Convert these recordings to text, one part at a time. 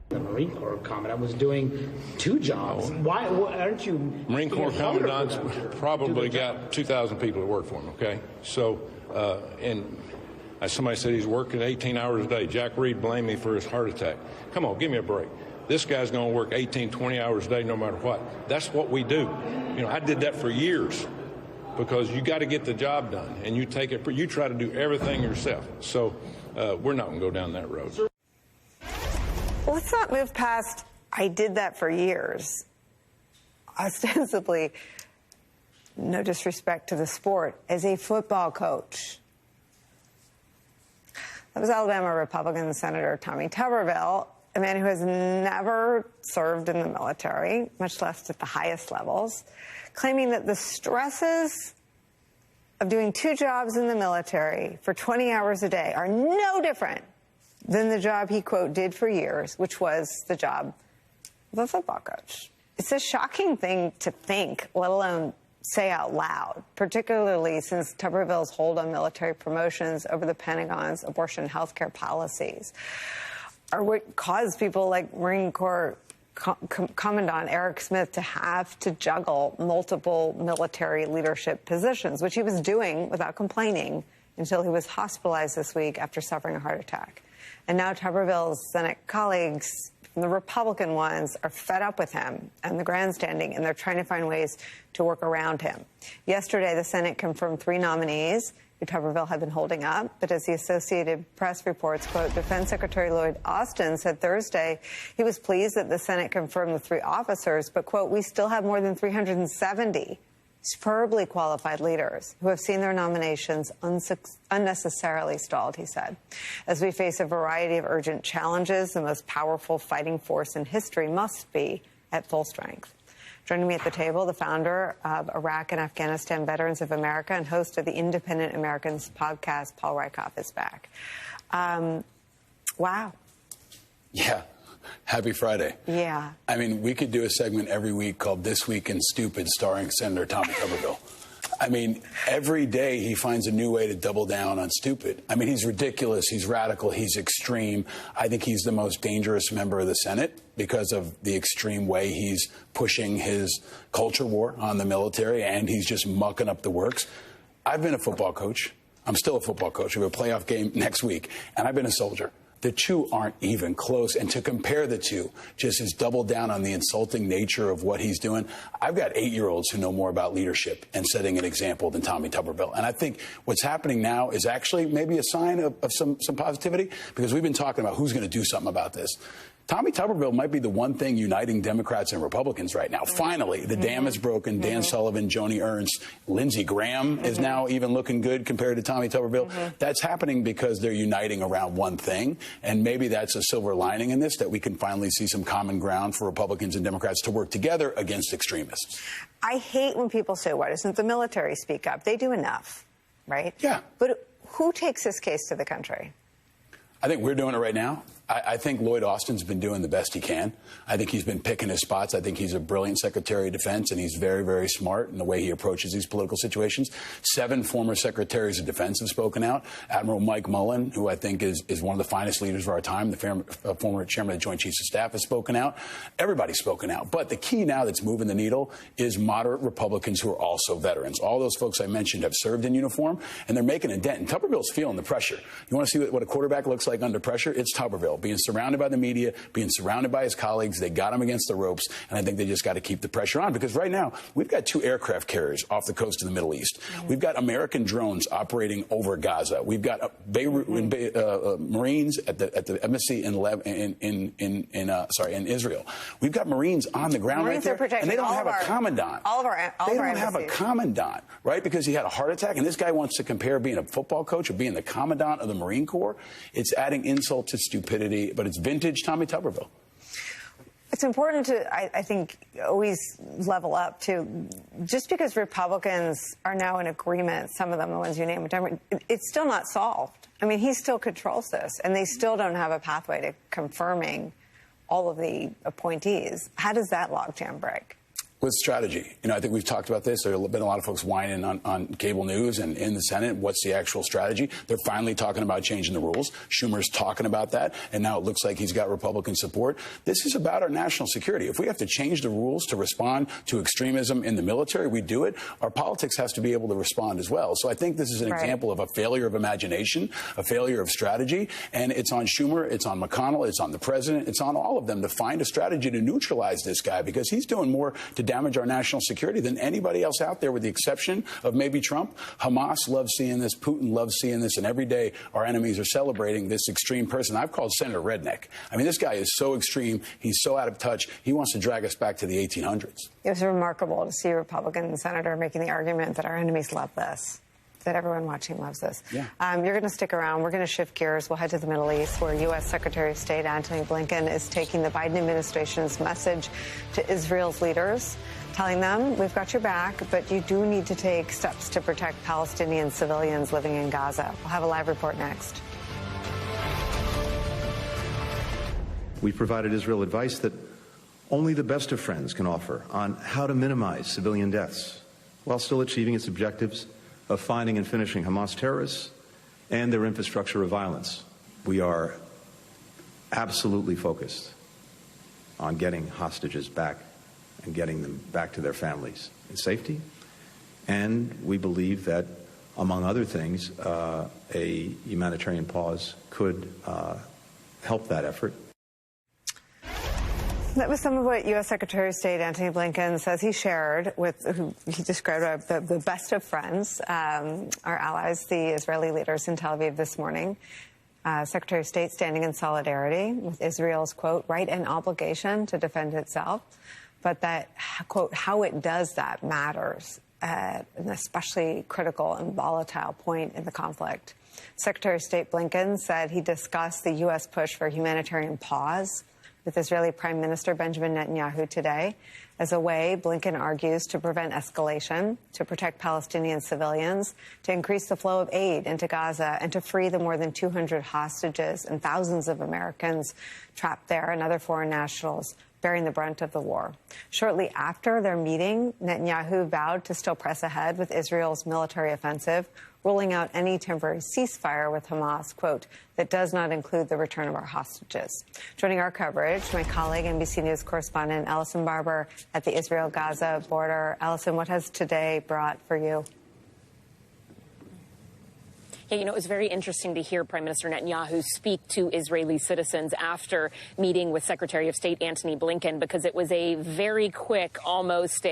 The Marine Corps Commandant was doing 2 jobs. Why aren't you? Marine Corps Commandant's probably got 2,000 people that work for him, okay? So, somebody said he's working 18 hours a day. Jack Reed blamed me for his heart attack. Come on, give me a break. This guy's going to work 18, 20 hours a day no matter what. That's what we do. You know, I did that for years because you got to get the job done, and you try to do everything yourself. So we're not going to go down that road. Let's not move past, I did that for years. Ostensibly, no disrespect to the sport, as a football coach. That was Alabama Republican Senator Tommy Tuberville, a man who has never served in the military, much less at the highest levels, claiming that the stresses of doing 2 jobs in the military for 20 hours a day are no different than the job he, quote, did for years, which was the job of a football coach. It's a shocking thing to think, let alone say out loud, particularly since Tuberville's hold on military promotions over the Pentagon's abortion health care policies are what caused people like Marine Corps Commandant Eric Smith to have to juggle multiple military leadership positions, which he was doing without complaining until he was hospitalized this week after suffering a heart attack. And now Tuberville's Senate colleagues, the Republican ones, are fed up with him and the grandstanding, and they're trying to find ways to work around him. Yesterday, the Senate confirmed 3 nominees who Tuberville had been holding up. But as the Associated Press reports, quote, Defense Secretary Lloyd Austin said Thursday he was pleased that the Senate confirmed the 3 officers, but, quote, we still have more than 370 superbly qualified leaders who have seen their nominations unnecessarily stalled, he said. As we face a variety of urgent challenges, the most powerful fighting force in history must be at full strength. Joining me at the table, the founder of Iraq and Afghanistan Veterans of America and host of the Independent Americans podcast, Paul Rykoff, is back. Wow. Yeah. Happy Friday. Yeah. I mean, we could do a segment every week called This Week in Stupid, starring Senator Tommy Tuberville. I mean, every day he finds a new way to double down on stupid. I mean, he's ridiculous, he's radical, he's extreme. I think he's the most dangerous member of the Senate because of the extreme way he's pushing his culture war on the military, and he's just mucking up the works. I've been a football coach. I'm still a football coach. We have a playoff game next week, and I've been a soldier. The 2 aren't even close. And to compare the 2 just is double down on the insulting nature of what he's doing. I've got 8-year-olds who know more about leadership and setting an example than Tommy Tuberville. And I think what's happening now is actually maybe a sign of some positivity, because we've been talking about who's going to do something about this. Tommy Tuberville might be the one thing uniting Democrats and Republicans right now. Finally, the dam is broken. Dan Sullivan, Joni Ernst, Lindsey Graham is now even looking good compared to Tommy Tuberville. That's happening because they're uniting around one thing. And maybe that's a silver lining in this, that we can finally see some common ground for Republicans and Democrats to work together against extremists. I hate when people say, why doesn't the military speak up? They do enough, right? Yeah. But who takes this case to the country? I think we're doing it right now. I think Lloyd Austin's been doing the best he can. I think he's been picking his spots. I think he's a brilliant Secretary of Defense, and he's very, very smart in the way he approaches these political situations. 7 former Secretaries of Defense have spoken out. Admiral Mike Mullen, who I think is one of the finest leaders of our time, the former Chairman of the Joint Chiefs of Staff, has spoken out. Everybody's spoken out. But the key now that's moving the needle is moderate Republicans who are also veterans. All those folks I mentioned have served in uniform, and they're making a dent. And Tuberville's feeling the pressure. You want to see what a quarterback looks like under pressure? It's Tuberville, being surrounded by the media, being surrounded by his colleagues. They got him against the ropes, and I think they just got to keep the pressure on, because right now we've got 2 aircraft carriers off the coast of the Middle East. We've got American drones operating over Gaza. We've got Marines at the embassy in Israel. We've got Marines on the ground right there, and they don't have a commandant. They don't have a commandant, right? Because he had a heart attack, and this guy wants to compare being a football coach or being the commandant of the Marine Corps. It's adding insult to stupidity, but it's vintage Tommy Tuberville. It's important to, I think, always level up, too. Just because Republicans are now in agreement, some of them, the ones you name, it's still not solved. I mean, he still controls this, and they still don't have a pathway to confirming all of the appointees. How does that logjam break? With strategy. I think we've talked about this. There have been a lot of folks whining on cable news and in the Senate. What's the actual strategy? They're finally talking about changing the rules. Schumer's talking about that, and now it looks like he's got Republican support. This is about our national security. If we have to change the rules to respond to extremism in the military, we do it. Our politics has to be able to respond as well. So I think this is an example of a failure of imagination, a failure of strategy, and it's on Schumer, it's on McConnell, it's on the president, it's on all of them to find a strategy to neutralize this guy, because he's doing more to damage our national security than anybody else out there, with the exception of maybe Trump. Hamas loves seeing this. Putin loves seeing this. And every day our enemies are celebrating this extreme person. I've called Senator Redneck. I mean, this guy is so extreme. He's so out of touch. He wants to drag us back to the 1800s. It was remarkable to see a Republican senator making the argument that our enemies love this, that everyone watching loves this. Yeah. You're going to stick around. We're going to shift gears. We'll head to the Middle East, where U.S. Secretary of State Antony Blinken is taking the Biden administration's message to Israel's leaders, telling them, we've got your back, but you do need to take steps to protect Palestinian civilians living in Gaza. We'll have a live report next. We provided Israel advice that only the best of friends can offer on how to minimize civilian deaths while still achieving its objectives of finding and finishing Hamas terrorists and their infrastructure of violence. We are absolutely focused on getting hostages back and getting them back to their families in safety. And we believe that, among other things, a humanitarian pause could help that effort. That was some of what U.S. Secretary of State Antony Blinken says he shared with, who he described the best of friends, our allies, the Israeli leaders in Tel Aviv this morning. Secretary of State standing in solidarity with Israel's, quote, right and obligation to defend itself, but that, quote, how it does that matters at an especially critical and volatile point in the conflict. Secretary of State Blinken said he discussed the U.S. push for a humanitarian pause with Israeli Prime Minister Benjamin Netanyahu today as a way, Blinken argues, to prevent escalation, to protect Palestinian civilians, to increase the flow of aid into Gaza, and to free the more than 200 hostages and thousands of Americans trapped there and other foreign nationals bearing the brunt of the war. Shortly after their meeting, Netanyahu vowed to still press ahead with Israel's military offensive, ruling out any temporary ceasefire with Hamas, quote, that does not include the return of our hostages. Joining our coverage, my colleague, NBC News correspondent Allison Barber at the Israel-Gaza border. Allison, what has today brought for you? Yeah, it was very interesting to hear Prime Minister Netanyahu speak to Israeli citizens after meeting with Secretary of State Antony Blinken, because it was a very quick, almost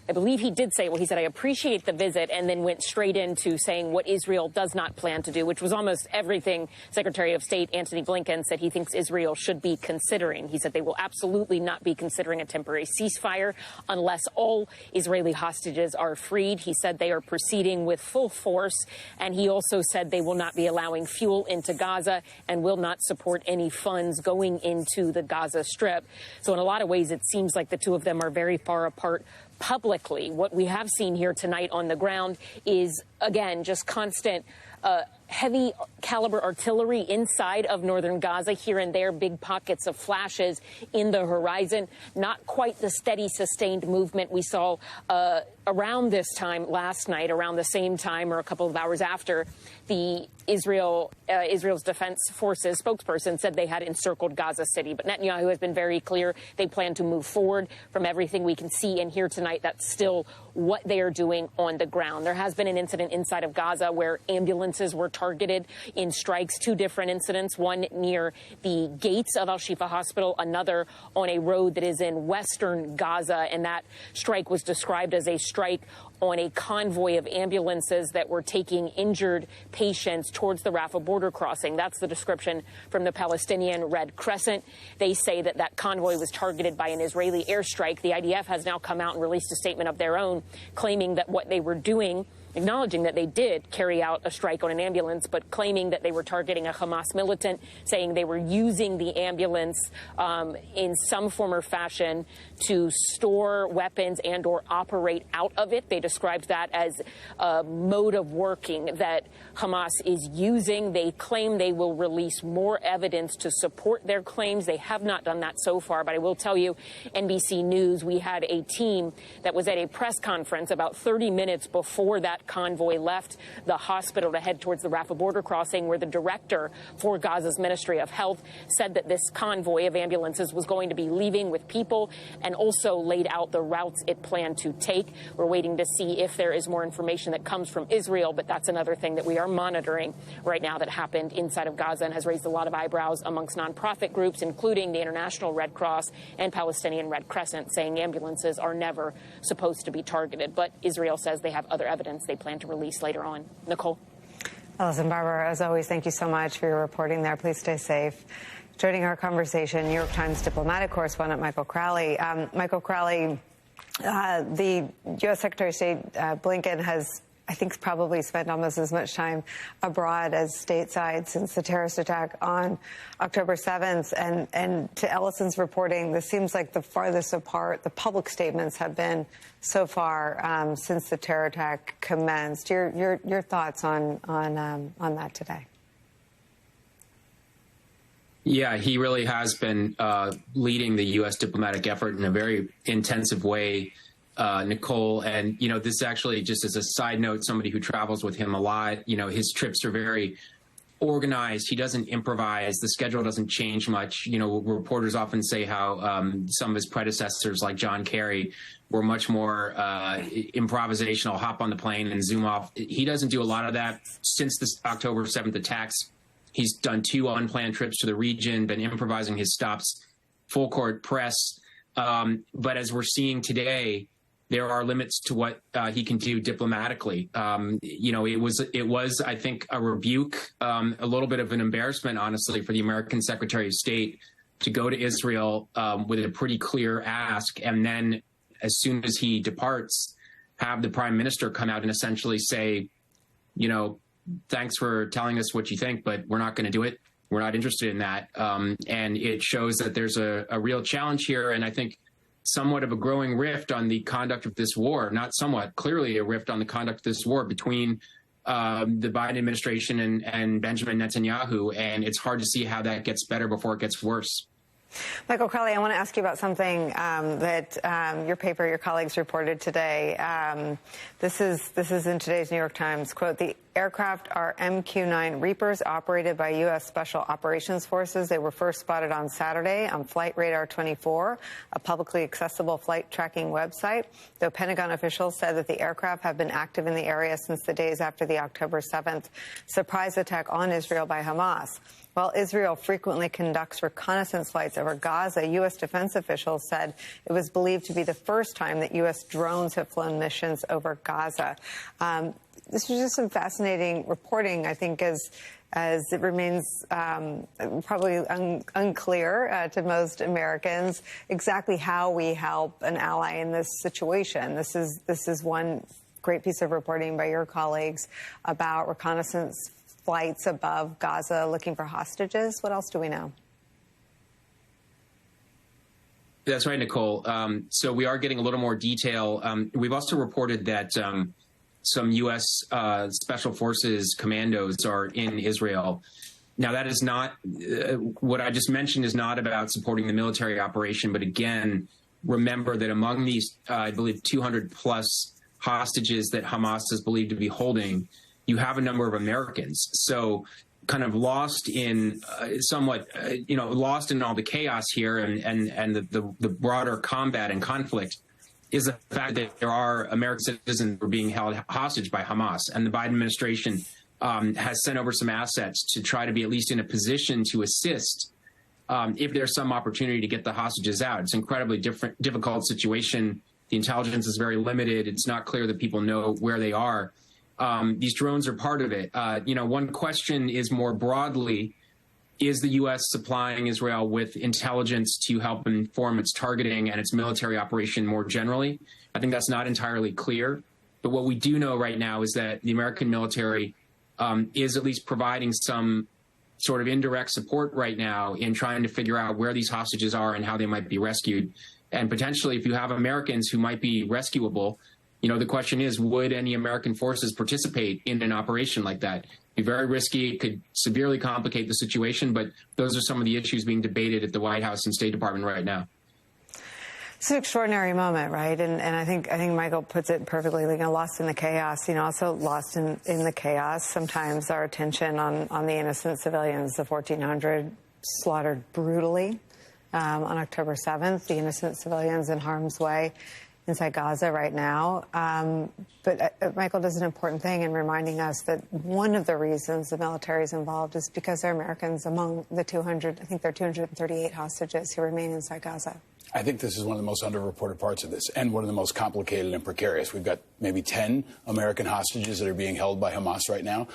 I believe he did say, well, he said, I appreciate the visit, and then went straight into saying what Israel does not plan to do, which was almost everything Secretary of State Antony Blinken said he thinks Israel should be considering. He said they will absolutely not be considering a temporary ceasefire unless all Israeli hostages are freed. He said they are proceeding with full force, and he also said they will not be allowing fuel into Gaza and will not support any funds going into the Gaza Strip. So in a lot of ways, it seems like the two of them are very far apart publicly. What we have seen here tonight on the ground is, again, just constant heavy caliber artillery inside of northern Gaza, here and there, big pockets of flashes in the horizon. Not quite the steady, sustained movement we saw around this time last night, around the same time or a couple of hours after the Israel's Defense Forces spokesperson said they had encircled Gaza City. But Netanyahu has been very clear they plan to move forward. From everything we can see and hear tonight, that's still what they are doing on the ground. There has been an incident inside of Gaza where ambulances were targeted in strikes, two different incidents, one near the gates of Al-Shifa Hospital, another on a road that is in western Gaza. And that strike was described as a strike on a convoy of ambulances that were taking injured patients towards the Rafah border crossing. That's the description from the Palestinian Red Crescent. They say that that convoy was targeted by an Israeli airstrike. The IDF has now come out and released a statement of their own, claiming that what they were doing acknowledging that they did carry out a strike on an ambulance, but claiming that they were targeting a Hamas militant, saying they were using the ambulance in some form or fashion to store weapons and or operate out of it. They described that as a mode of working that Hamas is using. They claim they will release more evidence to support their claims. They have not done that so far, but I will tell you, NBC News, we had a team that was at a press conference about 30 minutes before that convoy left the hospital to head towards the Rafah border crossing, where the director for Gaza's Ministry of Health said that this convoy of ambulances was going to be leaving with people, and also laid out the routes it planned to take. We're waiting to see if there is more information that comes from Israel, but that's another thing that we are monitoring right now that happened inside of Gaza and has raised a lot of eyebrows amongst nonprofit groups, including the International Red Cross and Palestinian Red Crescent, saying ambulances are never supposed to be targeted. But Israel says they have other evidence they plan to release later on. Nicole? Alison Barber, as always, thank you so much for your reporting there. Please stay safe. Joining our conversation, New York Times diplomatic correspondent Michael Crowley. Michael Crowley, the U.S. Secretary of State Blinken has, I think, probably spent almost as much time abroad as stateside since the terrorist attack on October 7th. And to Ellison's reporting, this seems like the farthest apart the public statements have been so far since the terror attack commenced. Your thoughts on that today? Yeah, he really has been leading the U.S. diplomatic effort in a very intensive way, Nicole. And, you know, this actually, just as a side note, somebody who travels with him a lot, you know, his trips are very organized. He doesn't improvise. The schedule doesn't change much. You know, reporters often say how some of his predecessors, like John Kerry, were much more improvisational, hop on the plane and zoom off. He doesn't do a lot of that. Since this October 7th attacks, he's done 2 unplanned trips to the region, been improvising his stops, full court press. But as we're seeing today, there are limits to what he can do diplomatically. You know, it was, I think, a rebuke, a little bit of an embarrassment, honestly, for the American Secretary of State to go to Israel with a pretty clear ask. And then as soon as he departs, have the prime minister come out and essentially say, you know, thanks for telling us what you think, but we're not going to do it. We're not interested in that. And it shows that there's a real challenge here. And I think somewhat of a growing rift on the conduct of this war, not somewhat, clearly a rift on the conduct of this war between the Biden administration and Benjamin Netanyahu. And it's hard to see how that gets better before it gets worse. Michael Crowley, I want to ask you about something that your paper, your colleagues reported today. This is in today's New York Times. Quote, the aircraft are MQ-9 Reapers operated by U.S. Special Operations Forces. They were first spotted on Saturday on Flight Radar 24, a publicly accessible flight tracking website, though Pentagon officials said that the aircraft have been active in the area since the days after the October 7th surprise attack on Israel by Hamas. While Israel frequently conducts reconnaissance flights over Gaza, U.S. defense officials said it was believed to be the first time that U.S. drones have flown missions over Gaza. This was just some fascinating reporting, I think, as it remains probably unclear to most Americans exactly how we help an ally in this situation. This is one great piece of reporting by your colleagues about reconnaissance flights above Gaza looking for hostages. What else do we know? That's right, Nicole. So we are getting a little more detail. We've also reported that some U.S. Special Forces commandos are in Israel. Now, that is not what I just mentioned is not about supporting the military operation. But again, remember that among these, I believe, 200 plus hostages that Hamas is believed to be holding, you have a number of Americans. So kind of lost in lost in all the chaos here and the broader combat and conflict is the fact that there are American citizens who are being held hostage by Hamas. And the Biden administration has sent over some assets to try to be at least in a position to assist if there's some opportunity to get the hostages out. It's an incredibly difficult situation. The intelligence is very limited. It's not clear that people know where they are. These drones are part of it. One question is more broadly, is the U.S. supplying Israel with intelligence to help inform its targeting and its military operation more generally? I think that's not entirely clear. But what we do know right now is that the American military is at least providing some sort of indirect support right now in trying to figure out where these hostages are and how they might be rescued. And potentially, if you have Americans who might be rescuable, the question is, would any American forces participate in an operation like that? It'd be very risky. It could severely complicate the situation, but those are some of the issues being debated at the White House and State Department right now. It's an extraordinary moment, right? And I think Michael puts it perfectly, lost in the chaos, also lost in the chaos. Sometimes our attention on the innocent civilians, the 1,400 slaughtered brutally on October 7th, the innocent civilians in harm's way inside Gaza right now. But Michael does an important thing in reminding us that one of the reasons the military is involved is because they're Americans among the 200, I think there are 238 hostages who remain inside Gaza. I think this is one of the most underreported parts of this and one of the most complicated and precarious. We've got maybe 10 American hostages that are being held by Hamas right now.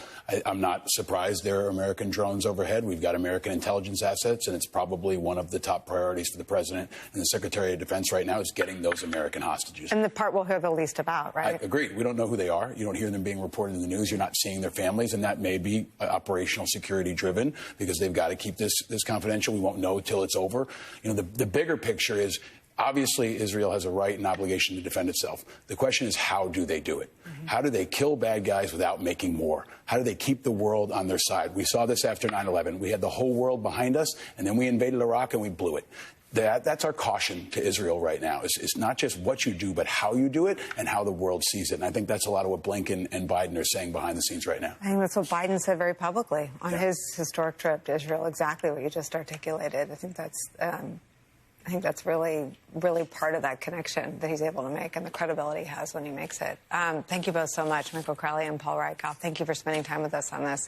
I'm not surprised there are American drones overhead. We've got American intelligence assets, and it's probably one of the top priorities for the president and the Secretary of Defense right now is getting those American hostages. And the part we'll hear the least about, right? I agree. We don't know who they are. You don't hear them being reported in the news. You're not seeing their families, and that may be operational security driven because they've got to keep this confidential. We won't know till it's over. The bigger picture is, obviously, Israel has a right and obligation to defend itself. The question is, how do they do it? Mm-hmm. How do they kill bad guys without making more? How do they keep the world on their side? We saw this after 9/11. We had the whole world behind us, and then we invaded Iraq and we blew it. That's our caution to Israel right now. It's not just what you do, but how you do it and how the world sees it. And I think that's a lot of what Blinken and Biden are saying behind the scenes right now. I think that's what Biden said very publicly on his historic trip to Israel, exactly what you just articulated. I think that's really, really part of that connection that he's able to make and the credibility he has when he makes it. Thank you both so much, Michael Crowley and Paul Rykoff. Thank you for spending time with us on this.